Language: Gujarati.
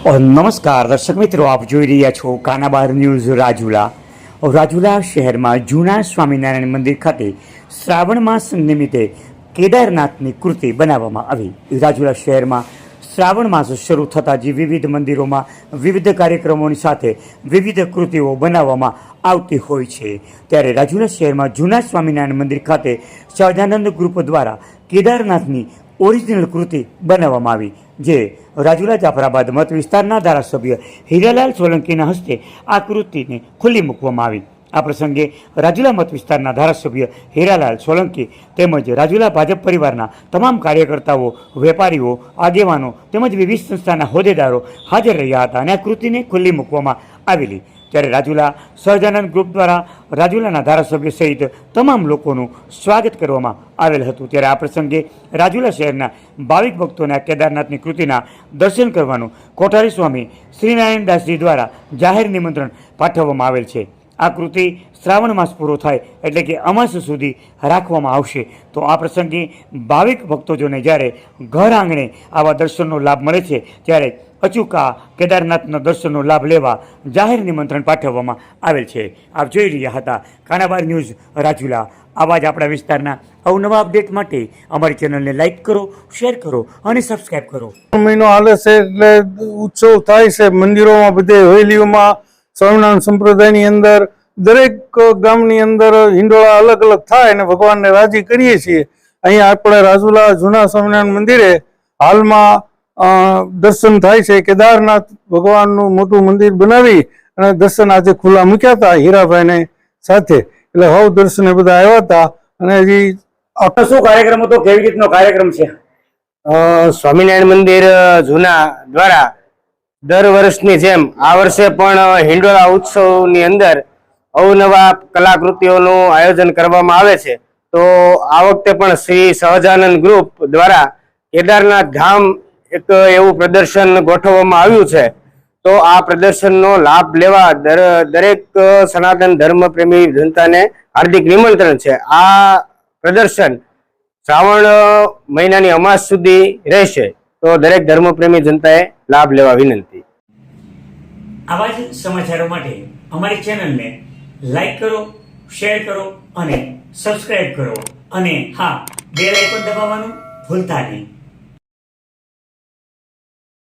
નમસ્કાર દર્શક મિત્રો, આપ જોઈ રહ્યા છો કાનાબાર ન્યૂઝ રાજુલા શહેરમાં જૂના સ્વામિનારાયણ મંદિર ખાતે શ્રાવણ માસ નિમિત્તે કેદારનાથની કૃતિ બનાવવામાં આવી। રાજુલા શહેરમાં શ્રાવણ માસ શરૂ થતાં જ વિવિધ મંદિરોમાં વિવિધ કાર્યક્રમોની સાથે વિવિધ કૃતિઓ બનાવવામાં આવતી હોય છે। ત્યારે રાજુલા શહેરમાં જૂના સ્વામિનારાયણ મંદિર ખાતે સહજાનંદ ગ્રુપ દ્વારા કેદારનાથની ઓરિજિનલ કૃતિ બનાવવામાં આવી, જે રાજુલા જાફરાબાદ મત વિસ્તારના ધારાસભ્ય હીરાલાલ સોલંકીના હસ્તે આ કૃતિને ખુલ્લી મૂકવામાં આવી। આ પ્રસંગે રાજુલા મત વિસ્તારના ધારાસભ્ય હીરાલાલ સોલંકી તેમજ રાજુલા ભાજપ પરિવારના તમામ કાર્યકર્તાઓ, વેપારીઓ, આગેવાનો તેમજ વિવિધ સંસ્થાના હોદ્દેદારો હાજર રહ્યા હતા અને આ કૃતિને ખુલ્લી મૂકવામાં આવેલી। ત્યારે રાજુલા સહજાનંદ ગ્રુપ દ્વારા રાજુલાના ધારાસભ્ય સહિત તમામ લોકોનું સ્વાગત કરવામાં આવેલ હતું। ત્યારે આ પ્રસંગે રાજુલા શહેરના ભાવિક ભક્તોને આ કેદારનાથની કૃતિના દર્શન કરવાનું કોઠારી સ્વામી શ્રીનારાયણ દાસજી દ્વારા જાહેર નિમંત્રણ પાઠવવામાં આવેલ છે। આ કૃતિ શ્રાવણ માસ પૂરો થાય એટલે કે અમાસ સુધી રાખવામાં આવશે। તો આ પ્રસંગે ભાવિક ભક્તોજોને જ્યારે ઘર આંગણે આવા દર્શનનો લાભ મળે છે, ત્યારે અચૂક આ કેદારનાથના દર્શનનો લાભ લેવા જાહેર નિમંત્રણ પાઠવવામાં આવેલ છે। આપ જોઈ રહ્યા હતા કાનાબાર ન્યૂઝ રાજુલા। આવા જ આપણા વિસ્તારના અવનવા અપડેટ માટે અમારી ચેનલને લાઇક કરો, શેર કરો અને સબસ્ક્રાઈબ કરો। મહિનો હાલે છે એટલે ઉત્સવ થાય છે મંદિરોમાં, બધે હવેલીઓમાં, સ્વામિનારાયણ સંપ્રદાયની અંદર દરેક ગામની અંદર હિંડોળા અલગ અલગ થાય અને ભગવાનને રાજી કરીએ છીએ। અહીંયા આપણે રાજુલા જૂના સ્વામિનારાયણ મંદિરે હાલમાં દર્શન થાય છે। કેદારનાથ ભગવાનનું મોટું મંદિર બનાવી અને દર્શન આજે ખુલ્લા મૂક્યા હતા હીરાભાઈને સાથે, એટલે હવ દર્શને બધા આવ્યા હતા। અને હજી શું કાર્યક્રમ હતો, કેવી રીતનો કાર્યક્રમ છે? સ્વામિનારાયણ મંદિર જૂના દ્વારા દર વર્ષની જેમ આ વર્ષે પણ હિંડોળા ઉત્સવની અંદર અવનવા કલાકૃતિઓનું આયોજન કરવામાં આવે છે। તો આ વખતે પણ શ્રી સહજાનંદ ગ્રુપ દ્વારા કેદારનાથ ધામ એક એવું પ્રદર્શન ગોઠવવામાં આવ્યું છે। તો આ પ્રદર્શનનો લાભ લેવા દરેક સનાતન ધર્મ પ્રેમી જનતાને હાર્દિક નિમંત્રણ છે। આ પ્રદર્શન શ્રાવણ મહિનાની અમાસ સુધી રહેશે, તો દરેક ધર્મપ્રેમી જનતાએ લાભ લેવા વિનંતી। આવા જ સમાચારો માટે અમારી ચેનલને લાઈક કરો, શેર કરો અને સબસ્ક્રાઇબ કરો, અને હા, બેલ આઇકોન દબાવવાનું ભૂલતા નહીં।